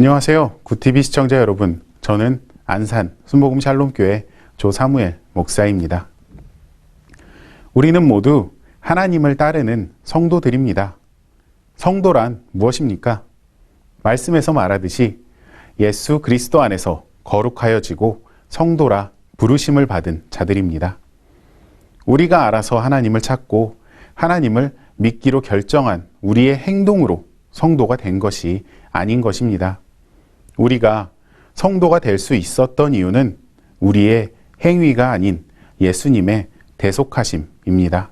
안녕하세요. 굿TV 시청자 여러분. 저는 안산 순복음 샬롬교회 조사무엘 목사입니다. 우리는 모두 하나님을 따르는 성도들입니다. 성도란 무엇입니까? 말씀에서 말하듯이 예수 그리스도 안에서 거룩하여지고 성도라 부르심을 받은 자들입니다. 우리가 알아서 하나님을 찾고 하나님을 믿기로 결정한 우리의 행동으로 성도가 된 것이 아닌 것입니다. 우리가 성도가 될 수 있었던 이유는 우리의 행위가 아닌 예수님의 대속하심입니다.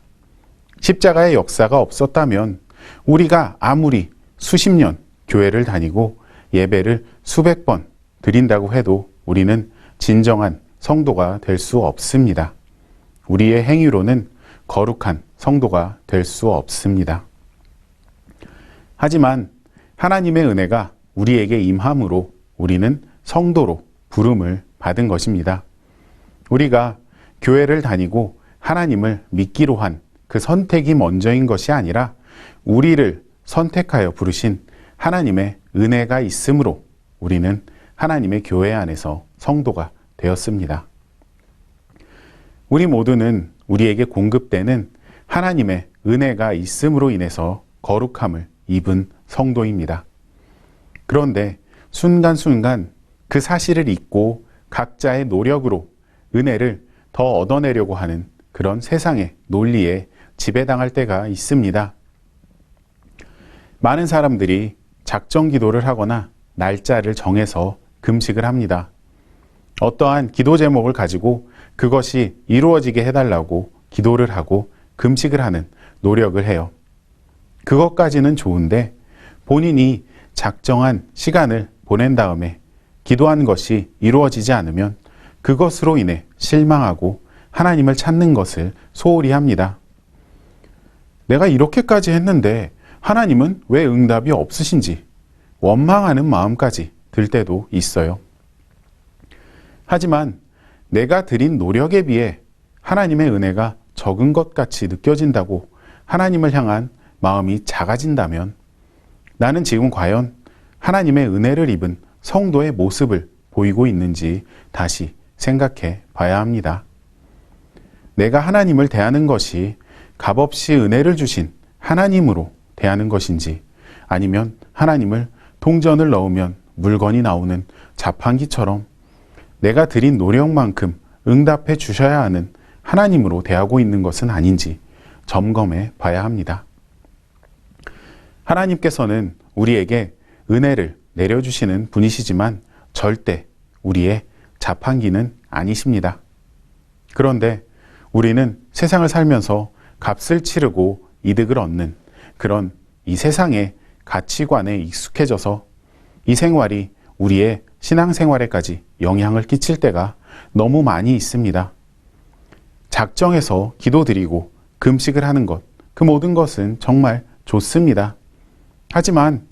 십자가의 역사가 없었다면 우리가 아무리 수십 년 교회를 다니고 예배를 수백 번 드린다고 해도 우리는 진정한 성도가 될 수 없습니다. 우리의 행위로는 거룩한 성도가 될 수 없습니다. 하지만 하나님의 은혜가 우리에게 임함으로 우리는 성도로 부름을 받은 것입니다. 우리가 교회를 다니고 하나님을 믿기로 한 그 선택이 먼저인 것이 아니라 우리를 선택하여 부르신 하나님의 은혜가 있으므로 우리는 하나님의 교회 안에서 성도가 되었습니다. 우리 모두는 우리에게 공급되는 하나님의 은혜가 있음으로 인해서 거룩함을 입은 성도입니다. 그런데 순간순간 그 사실을 잊고 각자의 노력으로 은혜를 더 얻어내려고 하는 그런 세상의 논리에 지배당할 때가 있습니다. 많은 사람들이 작정 기도를 하거나 날짜를 정해서 금식을 합니다. 어떠한 기도 제목을 가지고 그것이 이루어지게 해달라고 기도를 하고 금식을 하는 노력을 해요. 그것까지는 좋은데 본인이 작정한 시간을 보낸 다음에 기도한 것이 이루어지지 않으면 그것으로 인해 실망하고 하나님을 찾는 것을 소홀히 합니다. 내가 이렇게까지 했는데 하나님은 왜 응답이 없으신지 원망하는 마음까지 들 때도 있어요. 하지만 내가 드린 노력에 비해 하나님의 은혜가 적은 것 같이 느껴진다고 하나님을 향한 마음이 작아진다면 나는 지금 과연 하나님의 은혜를 입은 성도의 모습을 보이고 있는지 다시 생각해 봐야 합니다. 내가 하나님을 대하는 것이 값없이 은혜를 주신 하나님으로 대하는 것인지 아니면 하나님을 동전을 넣으면 물건이 나오는 자판기처럼 내가 드린 노력만큼 응답해 주셔야 하는 하나님으로 대하고 있는 것은 아닌지 점검해 봐야 합니다. 하나님께서는 우리에게 은혜를 내려주시는 분이시지만 절대 우리의 자판기는 아니십니다. 그런데 우리는 세상을 살면서 값을 치르고 이득을 얻는 그런 이 세상의 가치관에 익숙해져서 이 생활이 우리의 신앙생활에까지 영향을 끼칠 때가 너무 많이 있습니다. 작정해서 기도드리고 금식을 하는 것, 그 모든 것은 정말 좋습니다. 하지만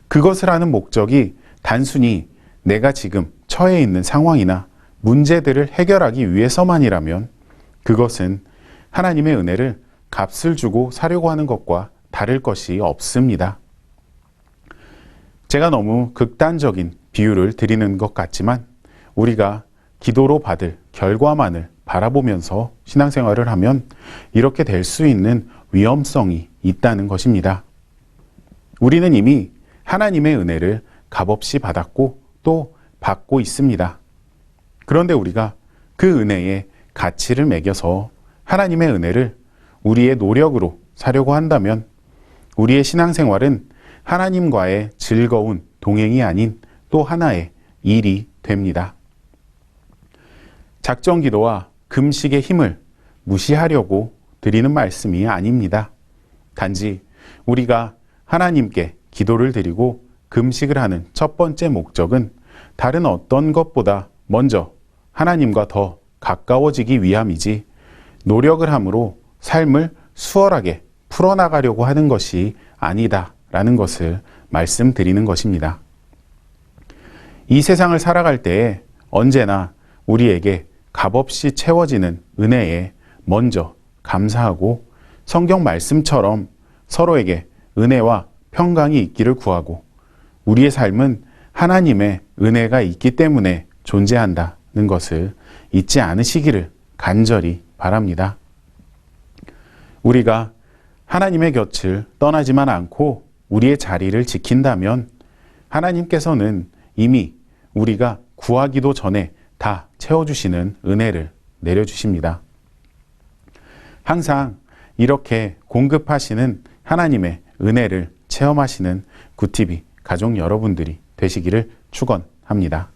그것을 하는 목적이 단순히 내가 지금 처해 있는 상황이나 문제들을 해결하기 위해서만이라면 그것은 하나님의 은혜를 값을 주고 사려고 하는 것과 다를 것이 없습니다. 제가 너무 극단적인 비유를 드리는 것 같지만 우리가 기도로 받을 결과만을 바라보면서 신앙생활을 하면 이렇게 될 수 있는 위험성이 있다는 것입니다. 우리는 이미 하나님의 은혜를 값없이 받았고 또 받고 있습니다. 그런데 우리가 그 은혜의 가치를 매겨서 하나님의 은혜를 우리의 노력으로 사려고 한다면 우리의 신앙생활은 하나님과의 즐거운 동행이 아닌 또 하나의 일이 됩니다. 작정 기도와 금식의 힘을 무시하려고 드리는 말씀이 아닙니다. 단지 우리가 하나님께 기도를 드리고 금식을 하는 첫 번째 목적은 다른 어떤 것보다 먼저 하나님과 더 가까워지기 위함이지 노력을 함으로 삶을 수월하게 풀어나가려고 하는 것이 아니다라는 것을 말씀드리는 것입니다. 이 세상을 살아갈 때에 언제나 우리에게 값없이 채워지는 은혜에 먼저 감사하고 성경 말씀처럼 서로에게 은혜와 평강이 있기를 구하고 우리의 삶은 하나님의 은혜가 있기 때문에 존재한다는 것을 잊지 않으시기를 간절히 바랍니다. 우리가 하나님의 곁을 떠나지만 않고 우리의 자리를 지킨다면 하나님께서는 이미 우리가 구하기도 전에 다 채워주시는 은혜를 내려주십니다. 항상 이렇게 공급하시는 하나님의 은혜를 체험하시는 굿TV 가족 여러분들이 되시기를 축원합니다.